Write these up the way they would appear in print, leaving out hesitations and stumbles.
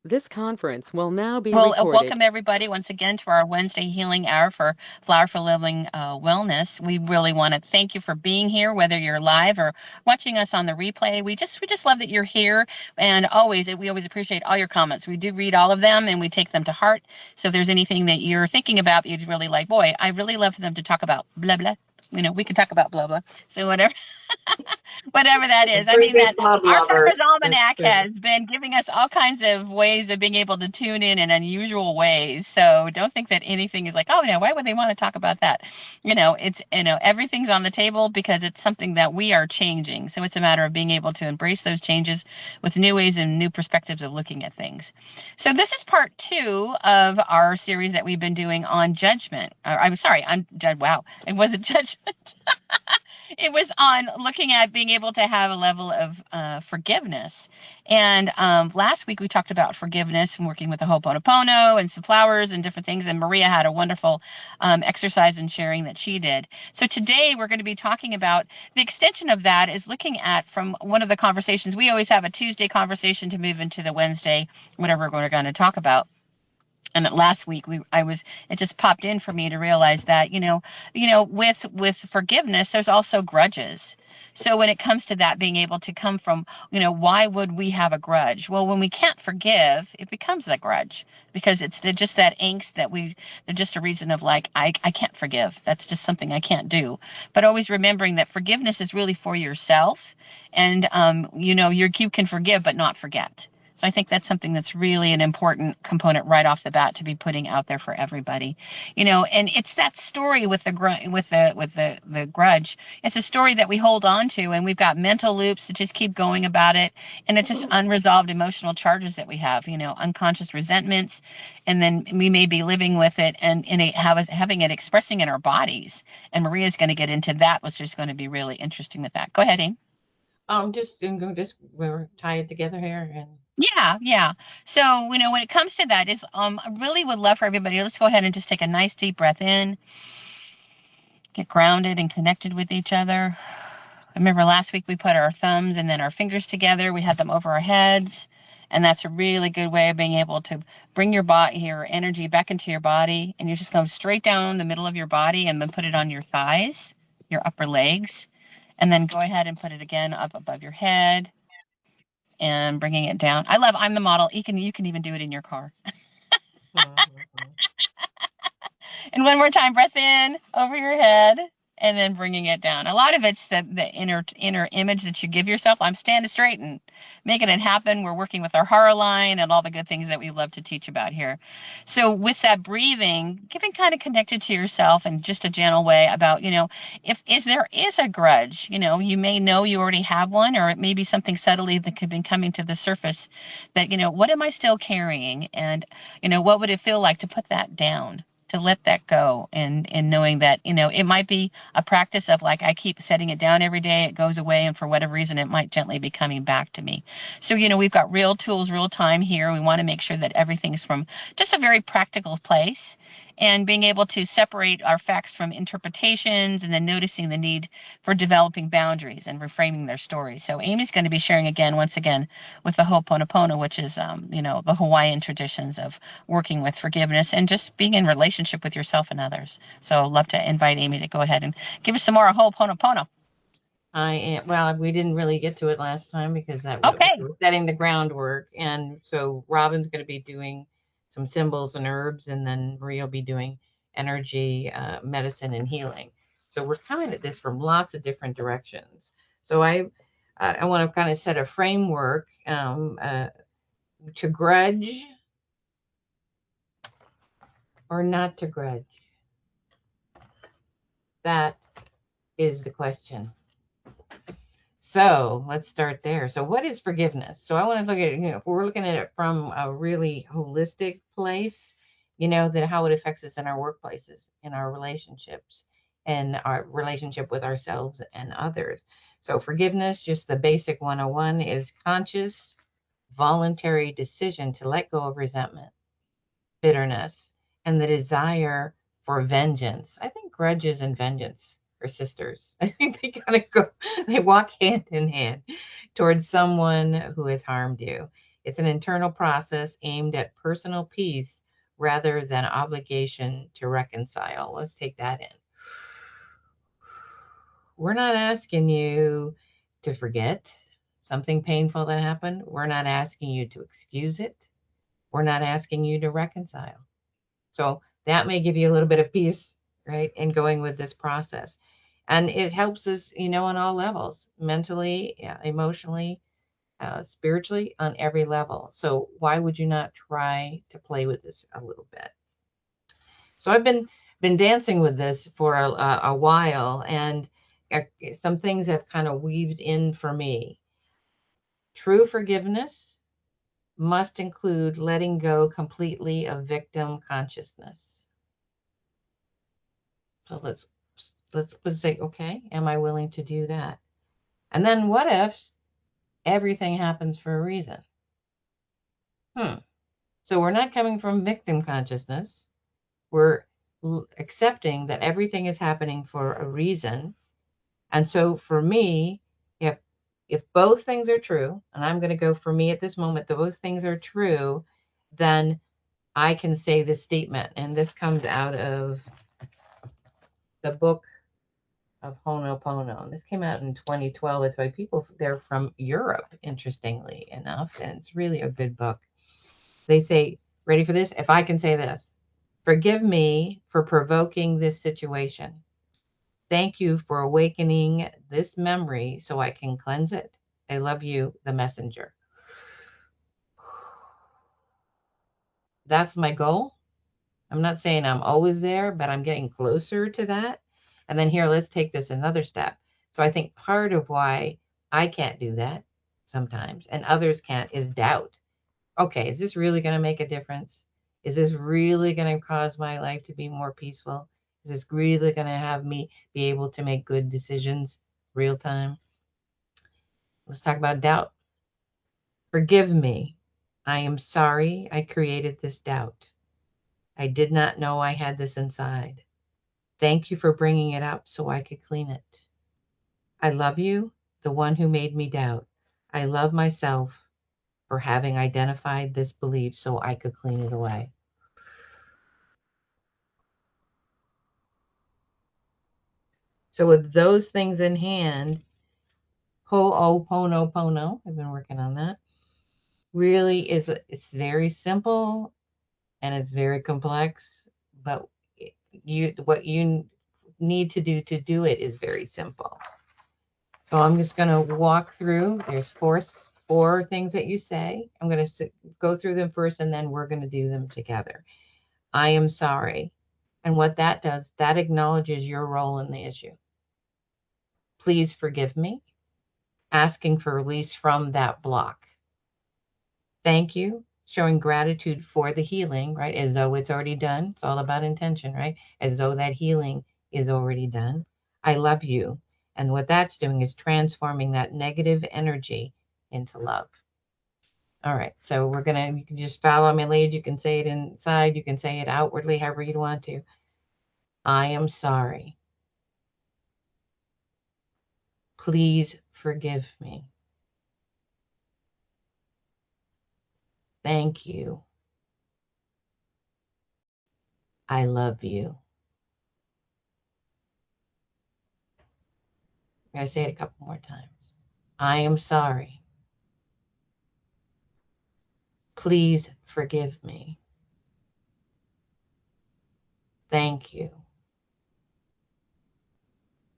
This conference will now be Well, recorded. welcome everybody once again to our Wednesday healing hour for Flowerful Living Wellness. We really want to thank you for being here, whether you're live or watching us on the replay. We just love that you're here, and we always appreciate all your comments. We do read all of them and we take them to heart. So if there's anything that you're thinking about that you'd really like, boy, I really love for them to talk about blah blah. We can talk about blah blah. So whatever that is. I We're mean, big that love our lovers. Farmer's That's Almanac true. has been giving us all kinds of ways of being able to tune in unusual ways. So don't think that anything is like, oh, yeah, why would they want to talk about that? Everything's on the table because it's something that we are changing. So it's a matter of being able to embrace those changes with new ways and new perspectives of looking at things. So this is part two of our series that we've been doing on judgment. I'm sorry, wow, it wasn't judgment. It was on looking at being able to have a level of forgiveness. And last week we talked about forgiveness and working with the Ho'oponopono and some flowers and different things. And Maria had a wonderful exercise in sharing that she did. So today we're going to be talking about the extension of that is looking at from one of the conversations. We always have a Tuesday conversation to move into the Wednesday, whatever we're going to talk about. And last week it just popped in for me to realize that with forgiveness there's also grudges. So when it comes to that being able to come from, why would we have a grudge? Well, when we can't forgive, it becomes a grudge because it's just that angst that they're just a reason of like, I can't forgive. That's just something I can't do. But always remembering that forgiveness is really for yourself. And you can forgive but not forget. So I think that's something that's really an important component right off the bat to be putting out there for everybody. And it's that story with the grudge. It's a story that we hold on to, and we've got mental loops that just keep going about it, and it's just unresolved emotional charges that we have, unconscious resentments, and then we may be living with it and having it expressing in our bodies. And Maria's going to get into that, which is going to be really interesting with that. Go ahead, Amy. Just we're tied together here, and Yeah, yeah. So, when it comes to that is I really would love for everybody, let's go ahead and just take a nice deep breath in, get grounded and connected with each other. Remember last week we put our thumbs and then our fingers together, we had them over our heads, and that's a really good way of being able to bring your energy back into your body, and you just go straight down the middle of your body and then put it on your thighs, your upper legs, and then go ahead and put it again up above your head and bringing it down. I'm the model. You can even do it in your car. Mhm. And one more time, breath in over your head and then bringing it down. A lot of it's the inner image that you give yourself. I'm standing straight and making it happen. We're working with our horror line and all the good things that we love to teach about here. So with that breathing, getting kind of connected to yourself in just a gentle way about, if there is a grudge, you may know you already have one, or it may be something subtly that could be coming to the surface that, what am I still carrying? And, what would it feel like to put that down? To let that go, and knowing that it might be a practice of like I keep setting it down every day, it goes away, and for whatever reason it might gently be coming back to me. So we've got real tools, real time here. We want to make sure that everything's from just a very practical place, and being able to separate our facts from interpretations, and then noticing the need for developing boundaries and reframing their stories. So Amy's going to be sharing again, once again, with the Ho'oponopono, which is the Hawaiian traditions of working with forgiveness and just being in relationship with yourself and others. So I'd love to invite Amy to go ahead and give us some more Ho'oponopono. I am. Well, we didn't really get to it last time because we Okay. were setting the groundwork, and so Robin's going to be doing some symbols and herbs, and then Maria will be doing energy, medicine, and healing. So we're coming at this from lots of different directions. So I want to kind of set a framework to grudge or not to grudge. That is the question. So let's start there. So, what is forgiveness? So, I want to look at it, if we're looking at it from a really holistic place, that how it affects us in our workplaces, in our relationships, and our relationship with ourselves and others. So, forgiveness, just the basic 101, is conscious, voluntary decision to let go of resentment, bitterness, and the desire for vengeance. I think grudges and vengeance are sisters. I think they walk hand in hand towards someone who has harmed you. It's an internal process aimed at personal peace rather than obligation to reconcile. Let's take that in. We're not asking you to forget something painful that happened. We're not asking you to excuse it. We're not asking you to reconcile. So that may give you a little bit of peace, right, in going with this process. And it helps us, on all levels, mentally, emotionally, spiritually, on every level. So why would you not try to play with this a little bit? So I've been dancing with this for a while, and some things have kind of weaved in for me. True forgiveness must include letting go completely of victim consciousness. So let's say, okay, am I willing to do that? And then what if everything happens for a reason? So we're not coming from victim consciousness. We're accepting that everything is happening for a reason. And so for me, if both things are true, and I'm going to go for me at this moment, those things are true, then I can say this statement. And this comes out of the book of Ho'oponopono. And this came out in 2012. It's by people, they're from Europe, interestingly enough. And it's really a good book. They say, ready for this? If I can say this, forgive me for provoking this situation. Thank you for awakening this memory so I can cleanse it. I love you, the messenger. That's my goal. I'm not saying I'm always there, but I'm getting closer to that. And then here, let's take this another step. So I think part of why I can't do that sometimes and others can't is doubt. Okay, is this really going to make a difference? Is this really going to cause my life to be more peaceful? Is this really going to have me be able to make good decisions real time? Let's talk about doubt. Forgive me. I am sorry I created this doubt. I did not know I had this inside. Thank you for bringing it up so I could clean it. I love you, the one who made me doubt. I love myself for having identified this belief so I could clean it away. So with those things in hand, Ho'oponopono, I've been working on that, really it's very simple and it's very complex, but what you need to do it is very simple. So I'm just going to walk through. There's four things that you say. I'm going to go through them first, and then we're going to do them together. I am sorry. And what that does, that acknowledges your role in the issue. Please forgive me. Asking for release from that block. Thank you. Showing gratitude for the healing, right? As though it's already done. It's all about intention, right? As though that healing is already done. I love you. And what that's doing is transforming that negative energy into love. All right. So you can just follow my lead. You can say it inside. You can say it outwardly, however you want to. I am sorry. Please forgive me. Thank you. I love you. I'm going to say it a couple more times. I am sorry. Please forgive me. Thank you.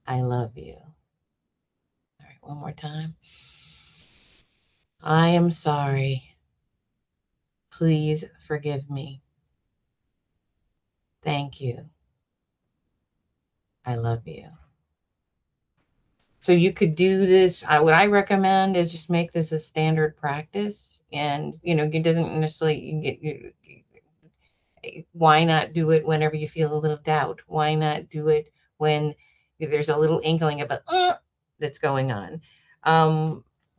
I love you. All right, one more time. I am sorry. Please forgive me. Thank you. I love you. So you could do this. What I recommend is just make this a standard practice. And, it doesn't necessarily, why not do it whenever you feel a little doubt? Why not do it when there's a little inkling of that's going on?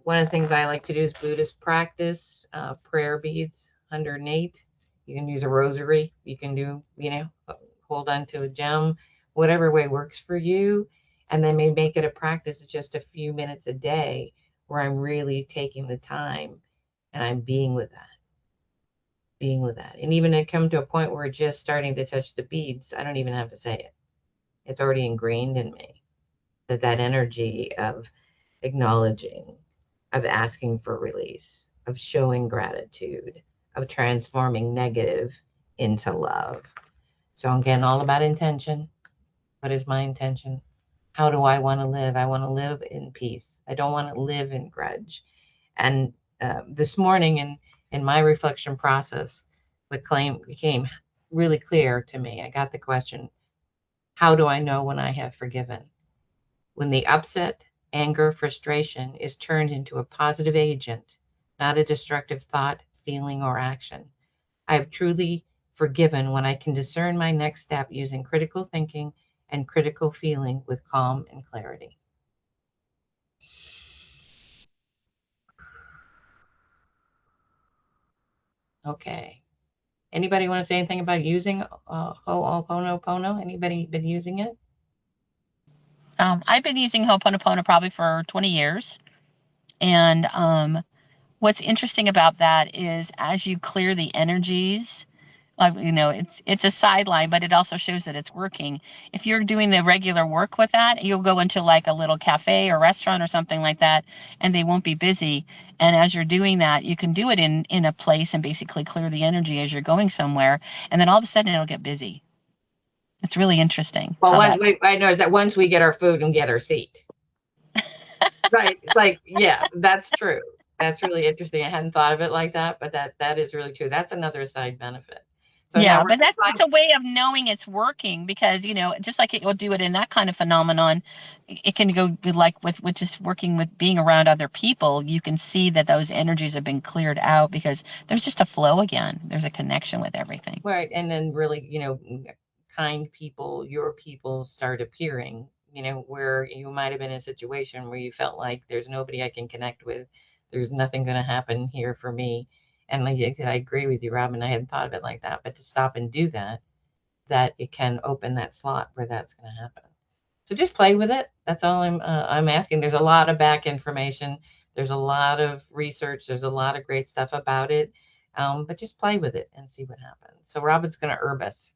One of the things I like to do is Buddhist practice, prayer beads, 108. You can use a rosary. You can do, hold on to a gem, whatever way works for you. And then maybe make it a practice of just a few minutes a day where I'm really taking the time And I'm being with that, being with that. And even it come to a point where it's just starting to touch the beads. I don't even have to say it. It's already ingrained in me that energy of acknowledging, of asking for release, of showing gratitude, of transforming negative into love. So again, all about intention. What is my intention? How do I want to live? I want to live in peace. I don't want to live in grudge. And this morning in my reflection process, the claim became really clear to me. I got the question, how do I know when I have forgiven? When the upset, anger, frustration is turned into a positive agent, not a destructive thought, feeling, or action. I have truly forgiven when I can discern my next step using critical thinking and critical feeling with calm and clarity. Okay. Anybody want to say anything about using Ho'oponopono? Anybody been using it? I've been using Ho'oponopono probably for 20 years. And what's interesting about that is as you clear the energies, like, it's a sideline, but it also shows that it's working. If you're doing the regular work with that, you'll go into like a little cafe or restaurant or something like that, and they won't be busy. And as you're doing that, you can do it in a place and basically clear the energy as you're going somewhere. And then all of a sudden it'll get busy. It's really interesting Well, how that. I know is that once we get our food and get our seat. Right. It's like, yeah, that's true. That's really interesting. I hadn't thought of it like that, but that is really true. That's another side benefit. So now Yeah, we're but it's a way of knowing it's working because, just like it will do it in that kind of phenomenon, it can go like with just working with being around other people, you can see that those energies have been cleared out because there's just a flow again. There's a connection with everything. right. And then really, kind people, your people start appearing, where you might have been in a situation where you felt like there's nobody I can connect with. There's nothing going to happen here for me. And like I said, I agree with you, Robin. I hadn't thought of it like that, but to stop and do that, that it can open that slot where that's going to happen. So just play with it. That's all I'm asking. There's a lot of back information. There's a lot of research. There's a lot of great stuff about it. But just play with it and see what happens. So Robin's going to herb us.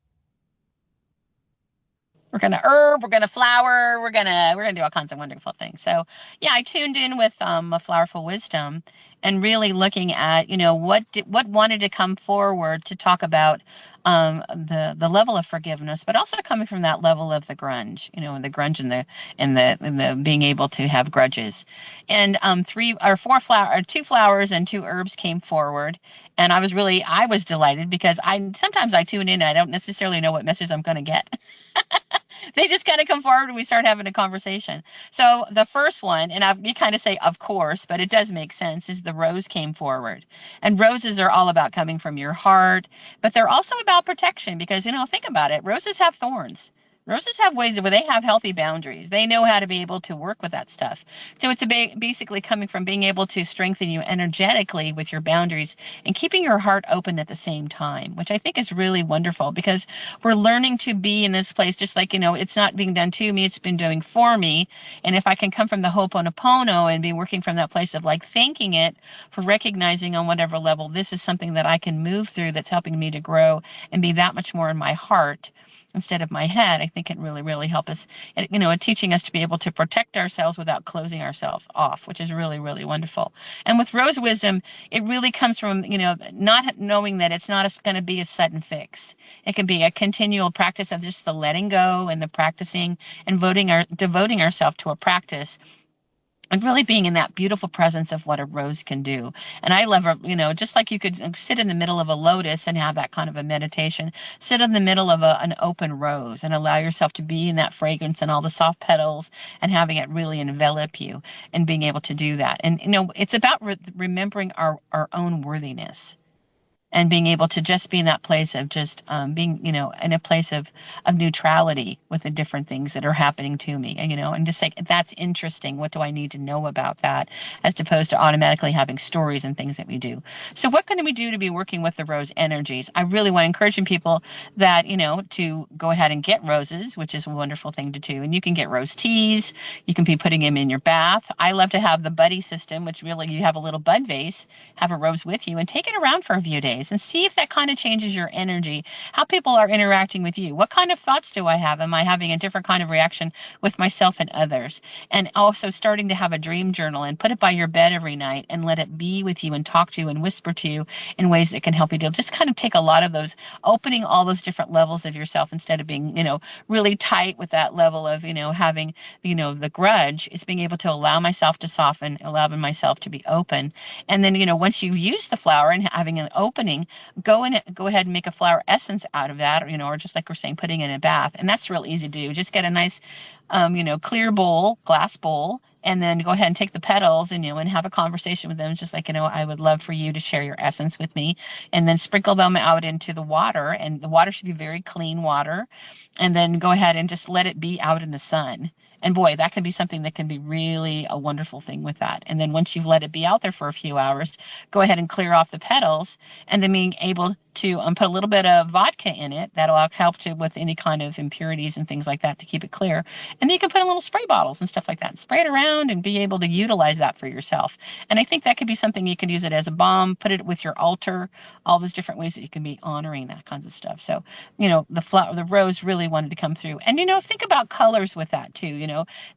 We're gonna herb, we're gonna flower, we're gonna do all kinds of wonderful things. So yeah, I tuned in with a Flowerful Wisdom and really looking at what wanted to come forward to talk about the level of forgiveness, but also coming from that level of the grunge, and the grunge and the being able to have grudges. And two flowers and two herbs came forward, and I was delighted because I sometimes I tune in and I don't necessarily know what message I'm going to get. They just kind of come forward and we start having a conversation. So the first one, and you kind of say, of course, but it does make sense, is the rose came forward. And roses are all about coming from your heart, but they're also about protection because, think about it. Roses have thorns. Roses have ways where they have healthy boundaries. They know how to be able to work with that stuff. So it's basically coming from being able to strengthen you energetically with your boundaries and keeping your heart open at the same time, which I think is really wonderful because we're learning to be in this place just like, it's not being done to me, it's been doing for me. And if I can come from the Ho'oponopono and be working from that place of like thanking it for recognizing on whatever level this is something that I can move through that's helping me to grow and be that much more in my heart instead of my head, I think it really, really helps us, teaching us to be able to protect ourselves without closing ourselves off, which is really, really wonderful. And with Rose Wisdom, it really comes from, not knowing that it's not going to be a sudden fix. It can be a continual practice of just the letting go and the practicing and devoting ourselves to a practice and really being in that beautiful presence of what a rose can do. And I love, just like you could sit in the middle of a lotus and have that kind of a meditation, sit in the middle of an open rose and allow yourself to be in that fragrance and all the soft petals and having it really envelop you and being able to do that. And, it's about remembering our own worthiness and being able to just be in that place of just being, in a place of neutrality with the different things that are happening to me, and just like, that's interesting. What do I need to know about that, as opposed to automatically having stories and things that we do. So what can we do to be working with the rose energies? I really want to encourage people that, to go ahead and get roses, which is a wonderful thing to do. And you can get rose teas. You can be putting them in your bath. I love to have the buddy system, which really you have a little bud vase, have a rose with you, and take it around for a few days and see if that kind of changes your energy, how people are interacting with you. What kind of thoughts do I have? Am I having a different kind of reaction with myself and others? And also starting to have a dream journal and put it by your bed every night and let it be with you and talk to you and whisper to you in ways that can help you deal. Just kind of take a lot of those, opening all those different levels of yourself instead of being, really tight with that level of, having, the grudge, is being able to allow myself to soften, allowing myself to be open. And then, once you use the flower and having an opening, go ahead and make a flower essence out of that, or just like we're saying, putting in a bath. And that's real easy to do. Just get a nice, clear bowl, glass bowl, and then go ahead and take the petals and, and have a conversation with them. Just like, I would love for you to share your essence with me, and then sprinkle them out into the water. And the water should be very clean water. And then go ahead and just let it be out in the sun. And boy, that can be something that can be really a wonderful thing with that. And then once you've let it be out there for a few hours, go ahead and clear off the petals, and then being able to put a little bit of vodka in it. That'll help to with any kind of impurities and things like that to keep it clear. And then you can put in little spray bottles and stuff like that and spray it around and be able to utilize that for yourself. And I think that could be something you can use it as a balm, put it with your altar, all those different ways that you can be honoring that kinds of stuff. So, the rose really wanted to come through. And, think about colors with that too.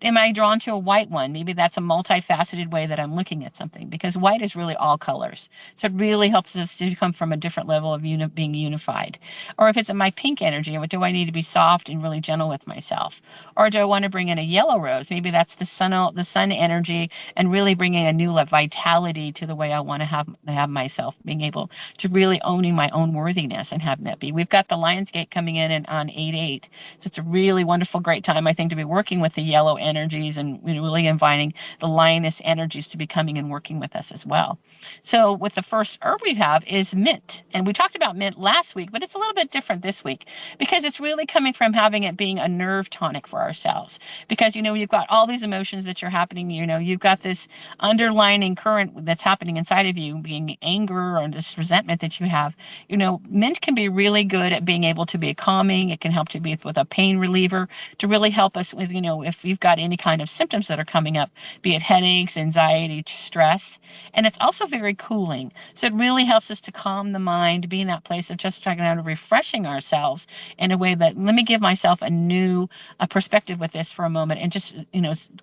Am I drawn to a white one? Maybe that's a multifaceted way that I'm looking at something, because white is really all colors. So it really helps us to come from a different level of being unified. Or if it's in my pink energy, do I need to be soft and really gentle with myself? Or do I want to bring in a yellow rose? Maybe that's the sun energy, and really bringing a new vitality to the way I want to have myself, being able to really owning my own worthiness and having that be. We've got the Lionsgate coming in on 8/8. So it's a really wonderful, great time, I think, to be working with the yellow energies and really inviting the lioness energies to be coming and working with us as well. So with the first herb we have is mint. And we talked about mint last week, but it's a little bit different this week, because it's really coming from having it being a nerve tonic for ourselves. Because, you've got all these emotions that are happening, you've got this underlining current that's happening inside of you, being anger or this resentment that you have. Mint can be really good at being able to be calming. It can help to be with a pain reliever, to really help us with, if you've got any kind of symptoms that are coming up, be it headaches, anxiety, stress. And it's also very cooling. So it really helps us to calm the mind, be in that place of just trying to refreshing ourselves in a way that, let me give myself a new perspective with this for a moment, and just,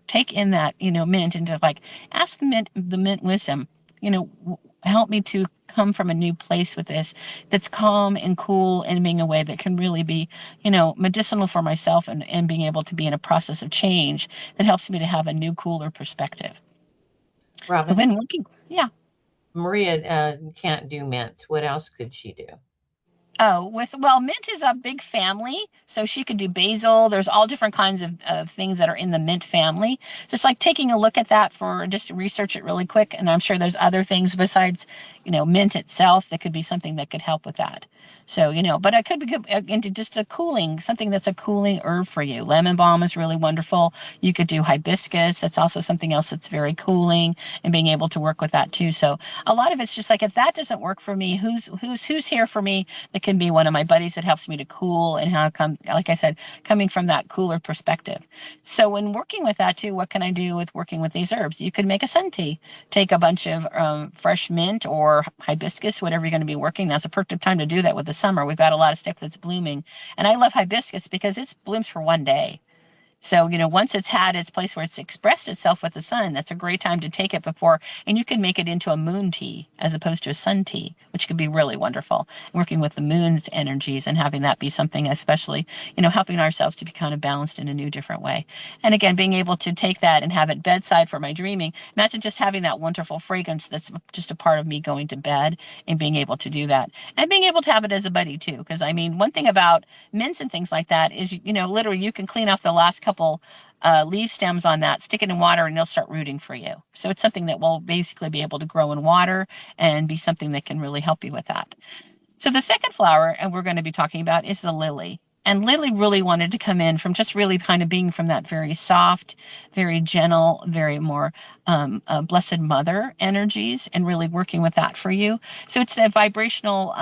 take in that, mint, and just like ask the mint wisdom, help me to come from a new place with this that's calm and cool, and being a way that can really be, medicinal for myself, and being able to be in a process of change that helps me to have a new, cooler perspective. Robin, so when working, yeah. Maria can't do mint. What else could she do? Oh, mint is a big family, so she could do basil. There's all different kinds of things that are in the mint family. Just like taking a look at that for just to research it really quick. And I'm sure there's other things besides, mint itself that could be something that could help with that. So, but I could be into just something that's a cooling herb for you. Lemon balm is really wonderful. You could do hibiscus. That's also something else that's very cooling, and being able to work with that too. So a lot of it's just like, if that doesn't work for me, who's here for me that can be one of my buddies that helps me to cool, and like I said, coming from that cooler perspective. So when working with that too, what can I do with working with these herbs? You could make a sun tea. Take a bunch of fresh mint or hibiscus, whatever you're going to be working. That's a perfect time to do that with the summer. We've got a lot of stuff that's blooming. And I love hibiscus because it blooms for one day. So, once it's had its place where it's expressed itself with the sun, that's a great time to take it before, and you can make it into a moon tea as opposed to a sun tea, which could be really wonderful. Working with the moon's energies and having that be something, especially, helping ourselves to be kind of balanced in a new, different way. And again, being able to take that and have it bedside for my dreaming. Imagine just having that wonderful fragrance that's just a part of me going to bed, and being able to do that, and being able to have it as a buddy too. Because one thing about mints and things like that is, literally you can clean off the last couple leaf stems on that, stick it in water, and they'll start rooting for you. So it's something that will basically be able to grow in water and be something that can really help you with that. So the second flower, and we're going to be talking about, is the lily. And Lily really wanted to come in from just really kind of being from that very soft, very gentle, very more blessed mother energies, and really working with that for you. So it's the vibrational,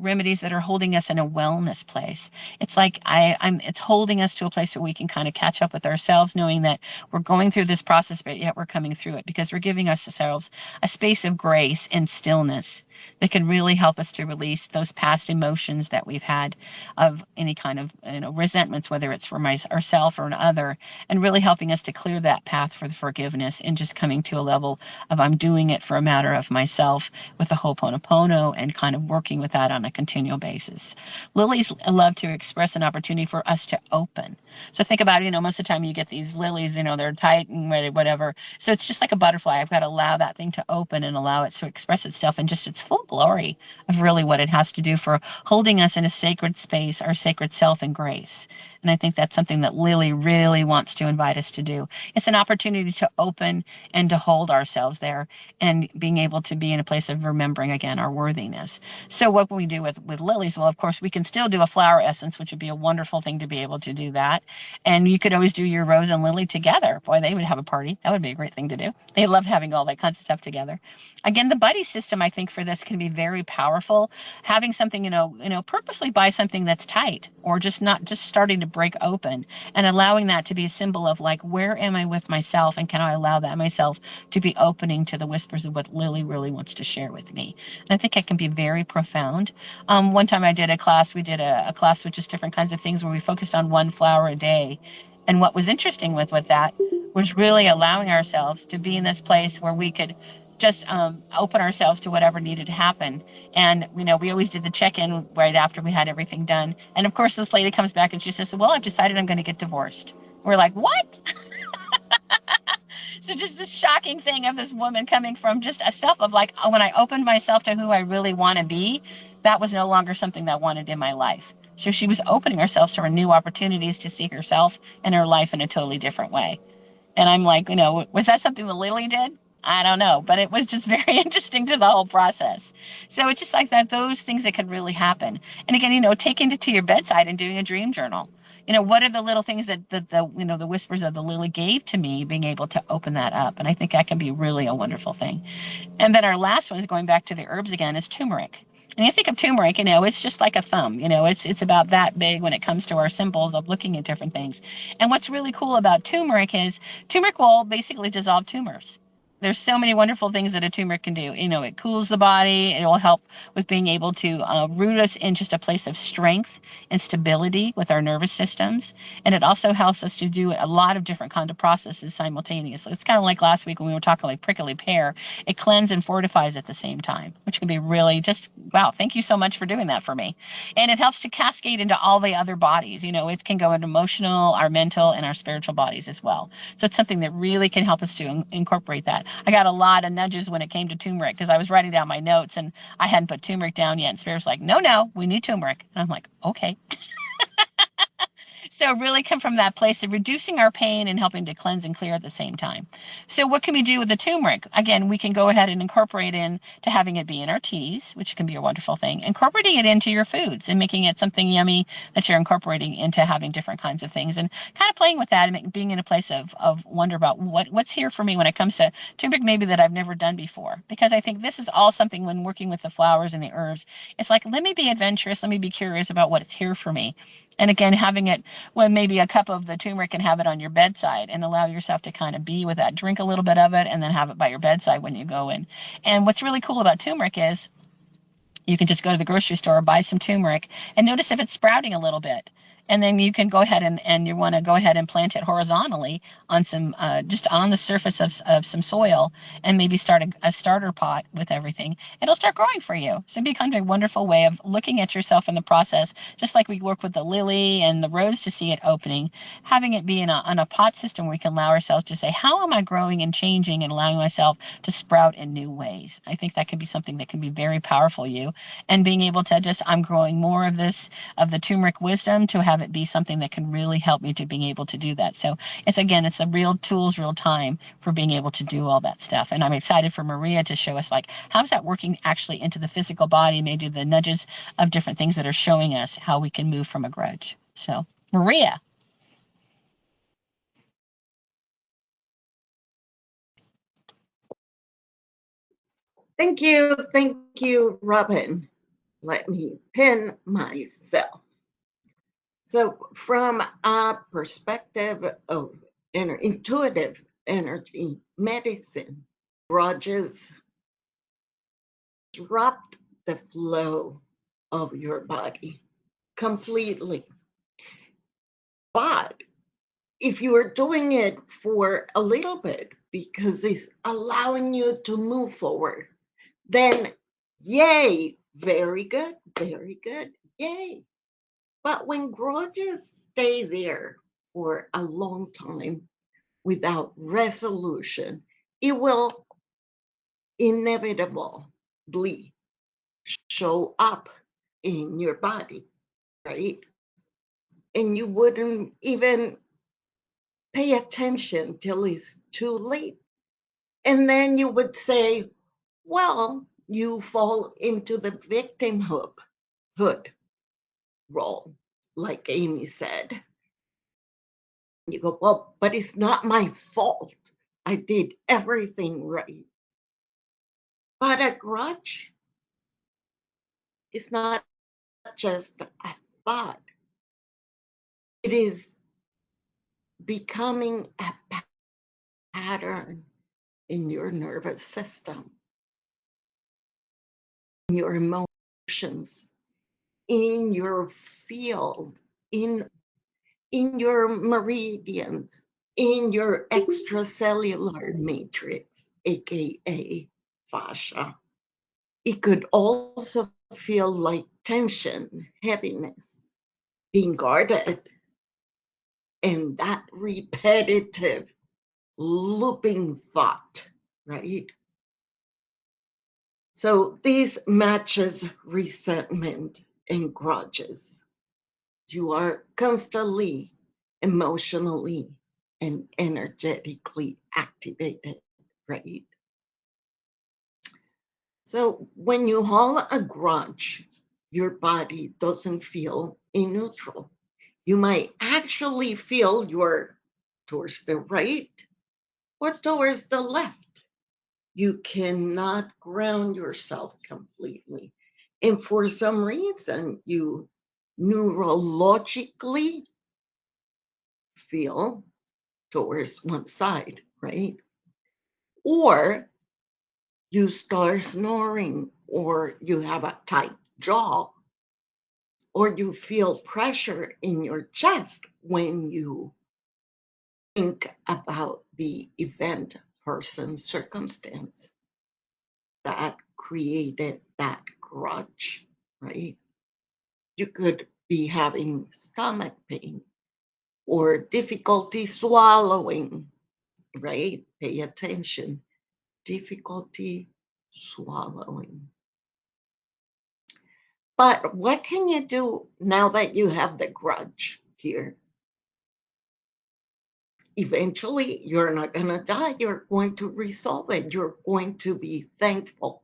remedies that are holding us in a wellness place. It's like it's holding us to a place where we can kind of catch up with ourselves, knowing that we're going through this process, but yet we're coming through it because we're giving ourselves a space of grace and stillness that can really help us to release those past emotions that we've had of any kind of resentments, whether it's for ourself or an other, and really helping us to clear that path for the forgiveness and just coming to a level of I'm doing it for a matter of myself with the Ho'oponopono and kind of working with that on a continual basis. Lilies love to express an opportunity for us to open. So think about, most of the time you get these lilies, they're tight and whatever. So it's just like a butterfly. I've got to allow that thing to open and allow it to express itself in just its full glory of really what it has to do for holding us in a sacred space, our sacred self and grace. And I think that's something that Lily really wants to invite us to do. It's an opportunity to open and to hold ourselves there and being able to be in a place of remembering, again, our worthiness. So what can we do with lilies? Well, of course, we can still do a flower essence, which would be a wonderful thing to be able to do that. And you could always do your rose and lily together. Boy, they would have a party. That would be a great thing to do. They love having all that kind of stuff together. Again, the buddy system, I think, for this can be very powerful. Having something, purposely buy something that's tight or just not just starting to break open and allowing that to be a symbol of like, where am I with myself? And can I allow that myself to be opening to the whispers of what Lily really wants to share with me? And I think it can be very profound. One time I did a class, we did a class with just different kinds of things where we focused on one flower a day. And what was interesting with that was really allowing ourselves to be in this place where we could just open ourselves to whatever needed to happen. And, we always did the check-in right after we had everything done. And of course, this lady comes back and she says, well, I've decided I'm going to get divorced. We're like, what? So just this shocking thing of this woman coming from just a self of like, when I opened myself to who I really want to be, that was no longer something that I wanted in my life. So she was opening herself for new opportunities to see herself and her life in a totally different way. And I'm like, was that something that Lily did? I don't know, but it was just very interesting to the whole process. So it's just like that, those things that could really happen. And again, taking it to your bedside and doing a dream journal. What are the little things that the whispers of the lily gave to me, being able to open that up. And I think that can be really a wonderful thing. And then our last one is going back to the herbs again, is turmeric. And you think of turmeric, it's just like a thumb, it's about that big when it comes to our symbols of looking at different things. And what's really cool about turmeric is turmeric will basically dissolve tumors. There's so many wonderful things that a turmeric can do. It cools the body. It will help with being able to root us in just a place of strength and stability with our nervous systems. And it also helps us to do a lot of different kind of processes simultaneously. It's kind of like last week when we were talking like prickly pear. It cleanses and fortifies at the same time, which can be really just, wow, thank you so much for doing that for me. And it helps to cascade into all the other bodies. It can go into emotional, our mental, and our spiritual bodies as well. So it's something that really can help us to incorporate that. I got a lot of nudges when it came to turmeric because I was writing down my notes and I hadn't put turmeric down yet. And Spirit's like, no, we need turmeric. And I'm like, okay. So really come from that place of reducing our pain and helping to cleanse and clear at the same time. So what can we do with the turmeric? Again, we can go ahead and incorporate in to having it be in our teas, which can be a wonderful thing. Incorporating it into your foods and making it something yummy that you're incorporating into having different kinds of things and kind of playing with that and being in a place of wonder about what's here for me when it comes to turmeric maybe that I've never done before. Because I think this is all something when working with the flowers and the herbs, it's like, let me be adventurous. Let me be curious about what's here for me. And again, having it when maybe a cup of the turmeric and have it on your bedside and allow yourself to kind of be with that. Drink a little bit of it and then have it by your bedside when you go in. And what's really cool about turmeric is you can just go to the grocery store, buy some turmeric, and notice if it's sprouting a little bit. And then you can go ahead and you want to go ahead and plant it horizontally on some, just on the surface of some soil and maybe start a starter pot with everything. It'll start growing for you. So it becomes a wonderful way of looking at yourself in the process, just like we work with the lily and the rose to see it opening, having it be on a pot system where we can allow ourselves to say, how am I growing and changing and allowing myself to sprout in new ways? I think that can be something that can be very powerful, and being able to just, I'm growing more of this, of the turmeric wisdom to have have it be something that can really help me to being able to do that. So it's the real tools, real time for being able to do all that stuff. And I'm excited for Maria to show us, like, how's that working actually into the physical body, maybe the nudges of different things that are showing us how we can move from a grudge. So Maria. Thank you, Robin. Let me pin myself. So from a perspective of intuitive energy medicine, grudges disrupt the flow of your body completely. But if you are doing it for a little bit because it's allowing you to move forward, then yay, very good, yay. But when grudges stay there for a long time without resolution, it will inevitably show up in your body, right? And you wouldn't even pay attention till it's too late. And then you would say, well, you fall into the victimhood role, like Amy said. You go, well, but it's not my fault. I did everything right. But a grudge is not just a thought, it is becoming a pattern in your nervous system, in your emotions, in your field, in your meridians, in your extracellular matrix, aka fascia. It could also feel like tension, heaviness, being guarded, and that repetitive looping thought, right? So this matches resentment and grudges. You are constantly emotionally and energetically activated, right? So when you hold a grudge, your body doesn't feel in neutral. You might actually feel you're towards the right or towards the left. You cannot ground yourself completely. And for some reason, you neurologically feel towards one side, right? Or you start snoring, or you have a tight jaw, or you feel pressure in your chest when you think about the event, person, circumstance that created that grudge, right? You could be having stomach pain or difficulty swallowing, right? Pay attention. Difficulty swallowing. But what can you do now that you have the grudge here? Eventually, you're not going to die. You're going to resolve it. You're going to be thankful.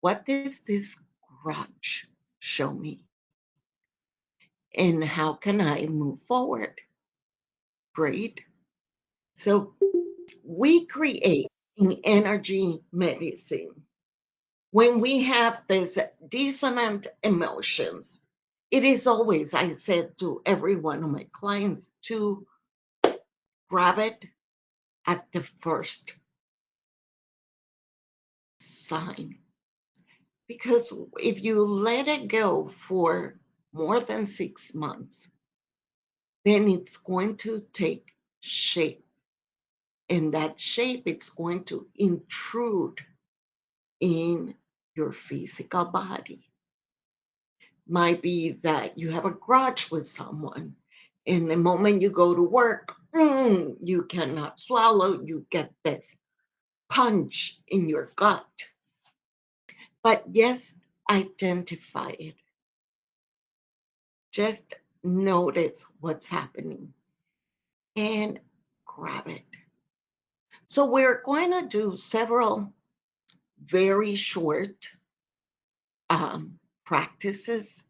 What does this grudge show me? And how can I move forward? Great. So we create in energy medicine when we have these dissonant emotions. It is always, I said to every one of my clients, to grab it at the first sign. Because if you let it go for more than 6 months, then it's going to take shape. And that shape, it's going to intrude in your physical body. Might be that you have a grudge with someone, and the moment you go to work, you cannot swallow, you get this punch in your gut. But yes, identify it. Just notice what's happening and grab it. So we're going to do several very short practices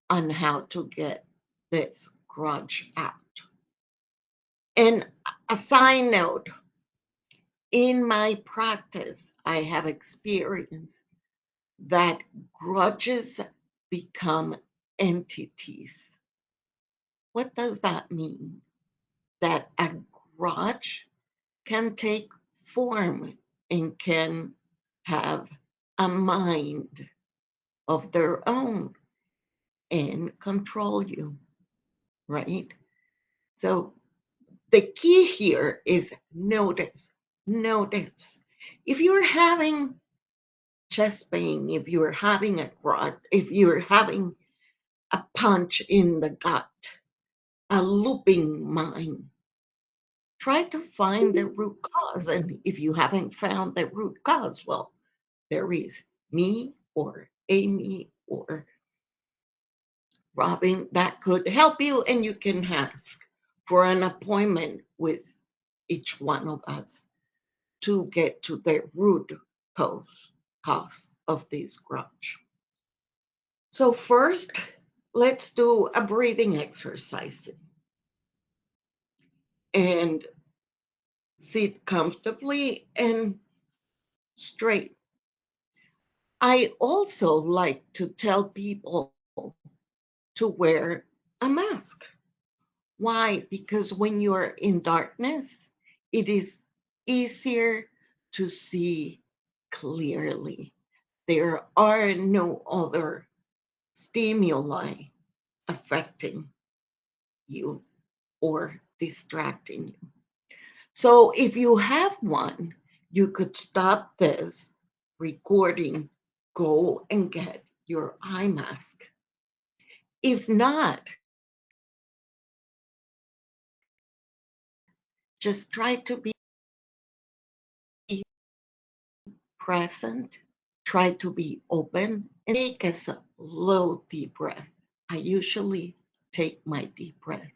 on how to get this grudge out. And a side note, in my practice, I have experienced that grudges become entities. What does that mean? That a grudge can take form and can have a mind of their own and control you, right? So the key here is notice, notice. If you're having chest pain, if you're having a grudge, if you're having a punch in the gut, a looping mind, try to find the root cause. And if you haven't found the root cause, well, there is me or Amy or Robin that could help you, and you can ask for an appointment with each one of us to get to the root cause of this grudge. So first, let's do a breathing exercise and sit comfortably and straight. I also like to tell people to wear a mask. Why? Because when you're in darkness, it is easier to see clearly. There are no other stimuli affecting you or distracting you. So if you have one, you could stop this recording, go and get your eye mask. If not, just try to be present, try to be open, and take a slow deep breath. I usually take my deep breath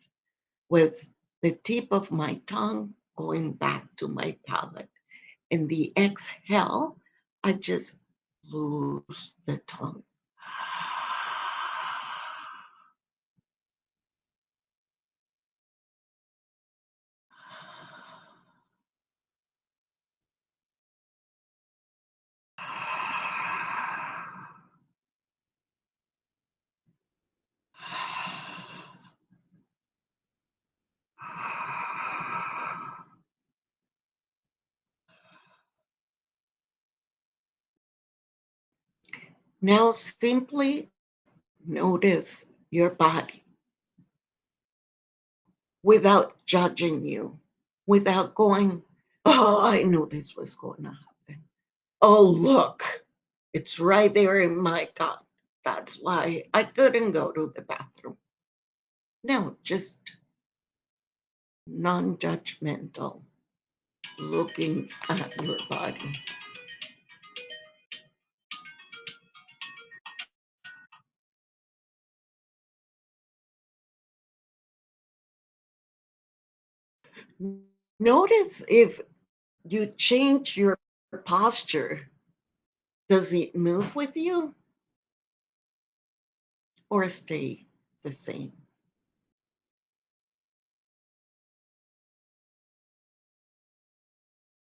with the tip of my tongue going back to my palate. In the exhale, I just loose the tongue. Now simply notice your body without judging you, without going, oh, I knew this was going to happen. Oh, look, it's right there in my gut. That's why I couldn't go to the bathroom. No, just non-judgmental looking at your body. Notice if you change your posture, does it move with you or stay the same?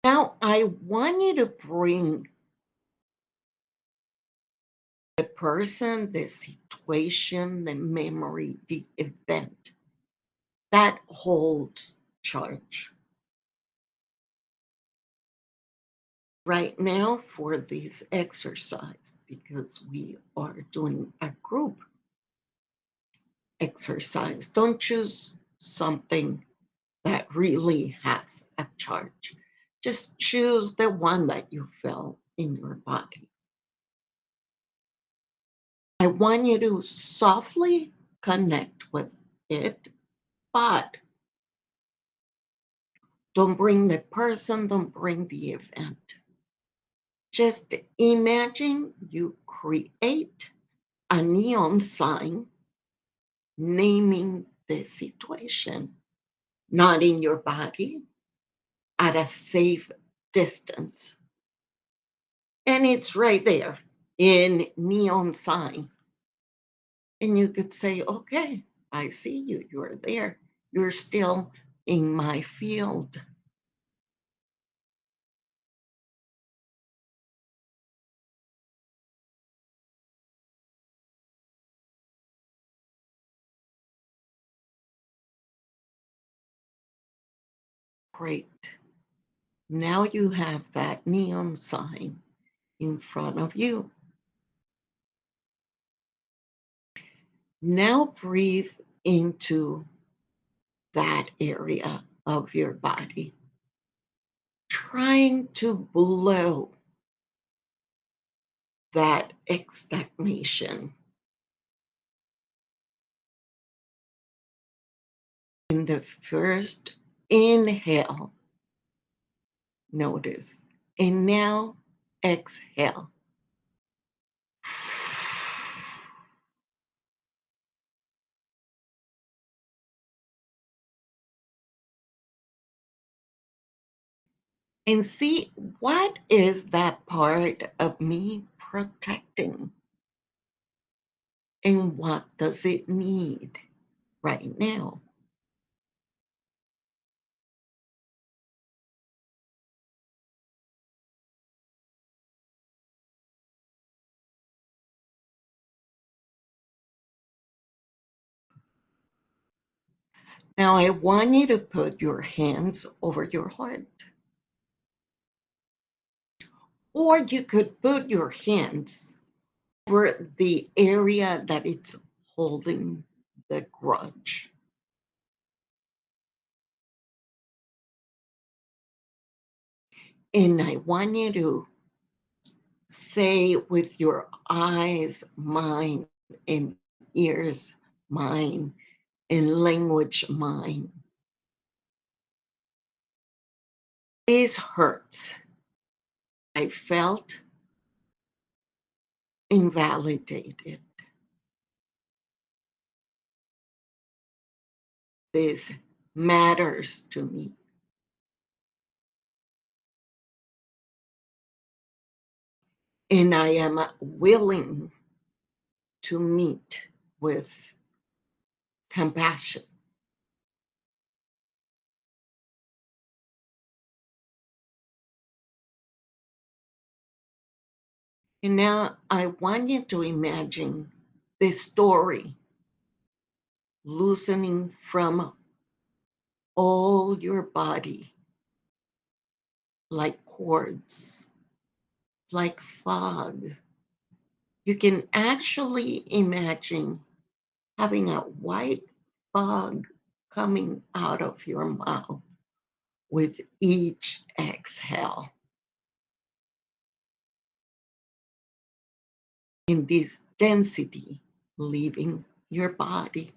Now, I want you to bring the person, the situation, the memory, the event that holds charge. Right now, for this exercise, because we are doing a group exercise, don't choose something that really has a charge. Just choose the one that you feel in your body. I want you to softly connect with it, but don't bring the person, don't bring the event. Just imagine you create a neon sign naming the situation, not in your body, at a safe distance. And it's right there in neon sign. And you could say, okay, I see you. You're there. You're still in my field. Great. Now you have that neon sign in front of you. Now breathe into that area of your body, trying to blow that stagnation. In the first inhale, notice, and now exhale. And see, what is that part of me protecting? And what does it need right now? Now, I want you to put your hands over your heart. Or you could put your hands over the area that it's holding the grudge. And I want you to say with your eyes, mind, and ears, mind, and language, mind. This hurts. I felt invalidated. This matters to me. And I am willing to meet with compassion. And now I want you to imagine the story loosening from all your body like cords, like fog. You can actually imagine having a white fog coming out of your mouth with each exhale. In this density leaving your body.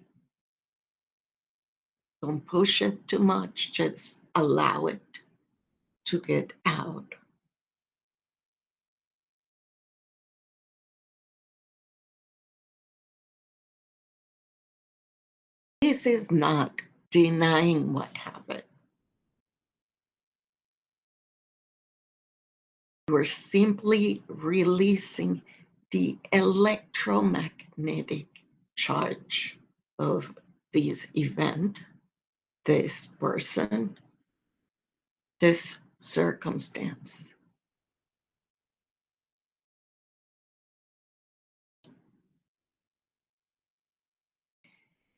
Don't push it too much, just allow it to get out. This is not denying what happened. You're simply releasing the electromagnetic charge of this event, this person, this circumstance.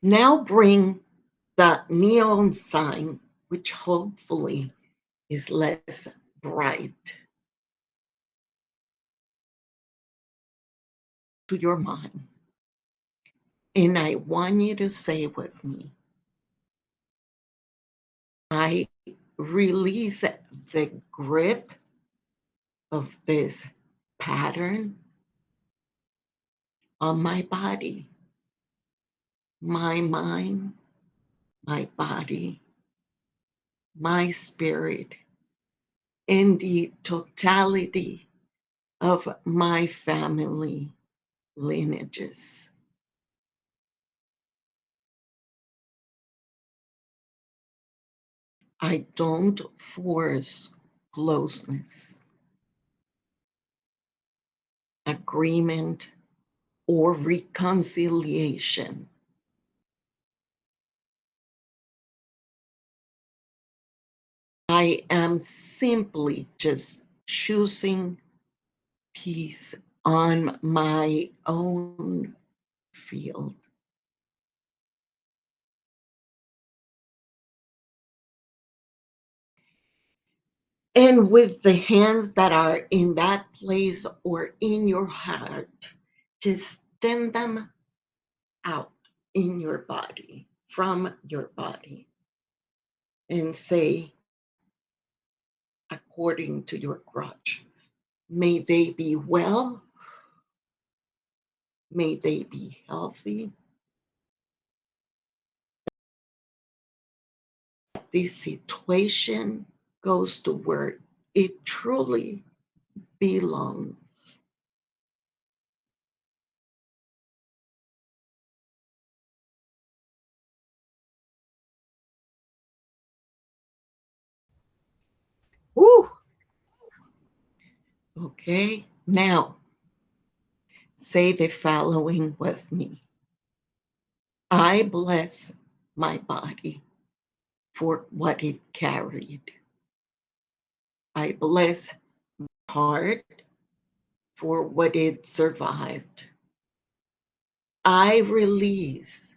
Now bring the neon sign, which hopefully is less bright, to your mind. And I want you to say with me, I release the grip of this pattern on my body, my mind, my body, my spirit, and the totality of my family lineages. I don't force closeness, agreement, or reconciliation. I am simply just choosing peace on my own field. And with the hands that are in that place or in your heart, just send them out in your body, from your body, and say, according to your grudge, may they be well, may they be healthy. This situation goes to where it truly belongs. Woo! Okay, now say the following with me. I bless my body for what it carried. I bless my heart for what it survived. I release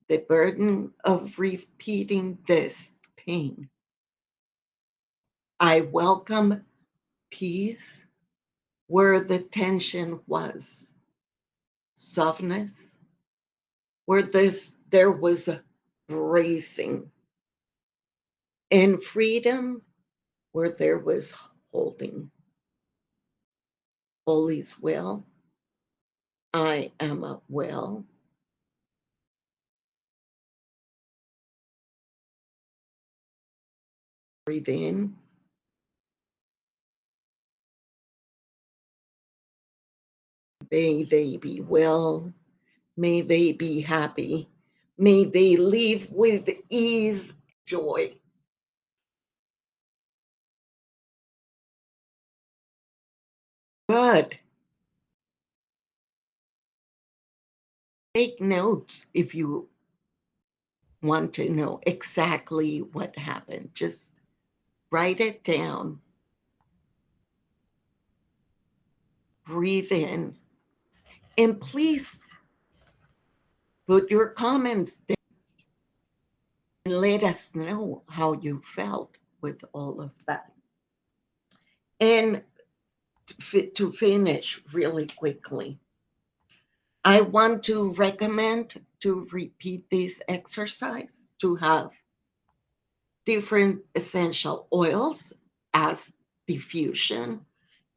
the burden of repeating this pain. I welcome peace where the tension was, softness where there was a bracing, and freedom where there was holding. All is well. I am well. Breathe in. May they be well. May they be happy. May they live with ease, joy. Good. Take notes if you want to know exactly what happened. Just write it down. Breathe in. And please put your comments down and let us know how you felt with all of that. And to finish really quickly, I want to recommend to repeat this exercise to have different essential oils as diffusion.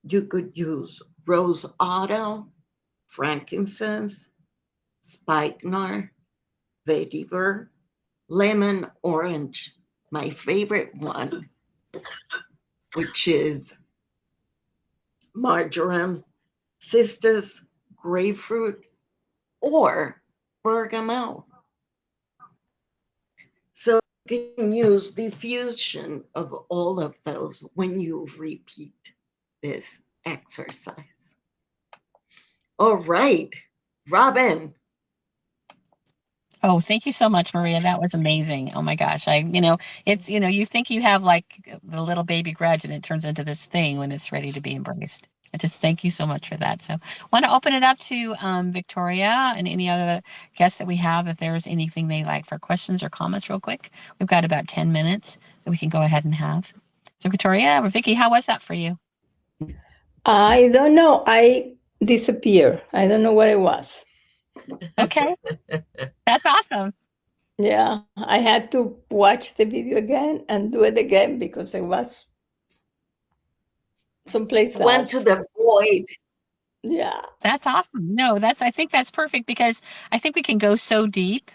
You could use rose otto, frankincense, spikenard, vetiver, lemon orange, my favorite one, which is marjoram, cistus, grapefruit, or bergamot. So you can use the fusion of all of those when you repeat this exercise. All right, Robin. Oh, thank you so much, Maria. That was amazing. Oh my gosh. It's, you think you have like the little baby grudge and it turns into this thing when it's ready to be embraced. I just thank you so much for that. So I want to open it up to Victoria and any other guests that we have, if there's anything they like for questions or comments real quick. We've got about 10 minutes that we can go ahead and have. So Victoria or Vicky, how was that for you? I don't know. I disappeared. I don't know what it was. Okay. That's awesome. Yeah, I had to watch the video again and do it again because it was someplace else. Went to the void. Yeah. That's awesome. No, I think that's perfect because I think we can go so deep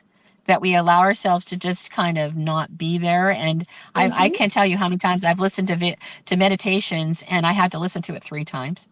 that we allow ourselves to just kind of not be there. And I can't tell you how many times I've listened to meditations and I had to listen to it 3 times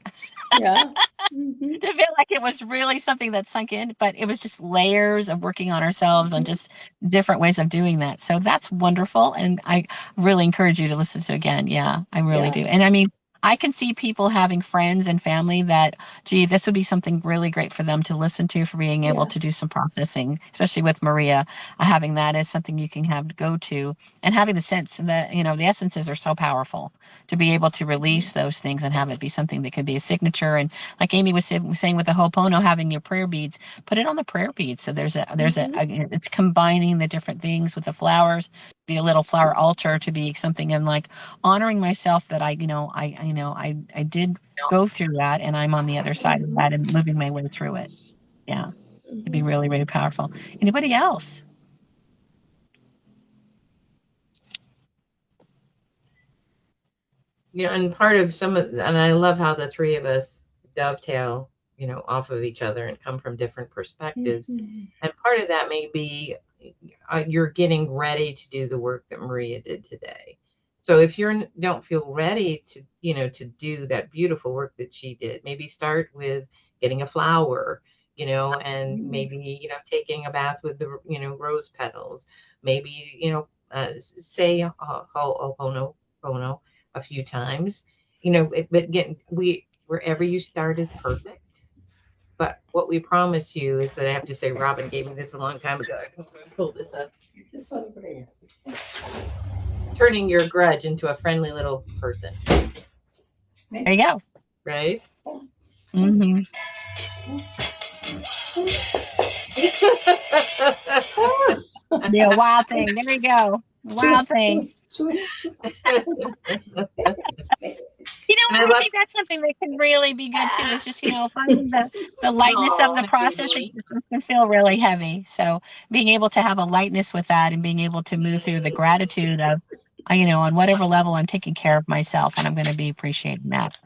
Yeah. to feel like it was really something that sunk in, but it was just layers of working on ourselves and just different ways of doing that. So that's wonderful. And I really encourage you to listen to it again. Yeah, I really Yeah. do. And I mean, I can see people having friends and family that, gee, this would be something really great for them to listen to for being able Yeah. to do some processing, especially with Maria. Having that as something you can have to go to, and having the sense that, you know, the essences are so powerful to be able to release those things and have it be something that could be a signature. And like Amy was saying with the Ho'opono, having your prayer beads, put it on the prayer beads. So there's it's combining the different things with the flowers, be a little flower altar, to be something and like honoring myself that I did go through that, and I'm on the other side of that and moving my way through it. Yeah, it'd be really, really powerful. Anybody else? You know, and part of and I love how the three of us dovetail, you know, off of each other and come from different perspectives. And part of that may be you're getting ready to do the work that Maria did today. So if you don't feel ready to, you know, to do that beautiful work that she did, maybe start with getting a flower, you know, and maybe, you know, taking a bath with the, you know, rose petals, maybe, you know, say Ho'opono a few times, you know, but again, wherever you start is perfect. But what we promise you is that I have to say, Robin gave me this a long time ago. I'm going to pull this up. Turning your grudge into a friendly little person, There you go. right? Mm-hmm. Yeah, wild thing. There you go. Wild thing. You know And I what? I love, think that's something that can really be good too. Is just, you know, finding the lightness of oh, the my process. baby. It can feel really heavy. So being able to have a lightness with that and being able to move through the gratitude of, you know, on whatever level I'm taking care of myself, and I'm going to be appreciating that.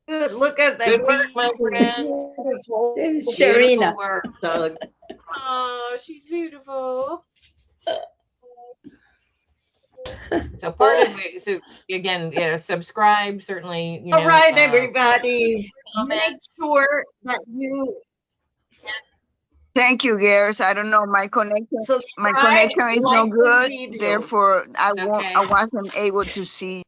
Good. Look at that Good work, my friend. beautiful, This is Beautiful Sharina. work. Doug. Oh, she's beautiful. So part of it, so again, you know, subscribe, certainly, you All know, right, everybody. comment. Make sure that you Thank you, Gears. I don't know, my subscribe, connection is no like the good. video. Therefore, I Okay. wasn't able to see.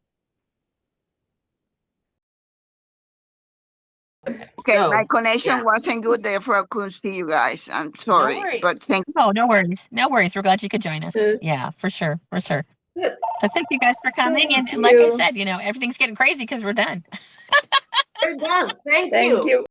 Okay, So, my connection yeah, wasn't good. Therefore, I couldn't see you guys. I'm no sorry, worries. but thank Oh, no worries. No worries. We're glad you could join us. Good. Yeah, for sure. For sure. Good. So thank you guys for coming. Thank And like I you. said, you know, everything's getting crazy because we're done. We're done. Thank Thank you. you.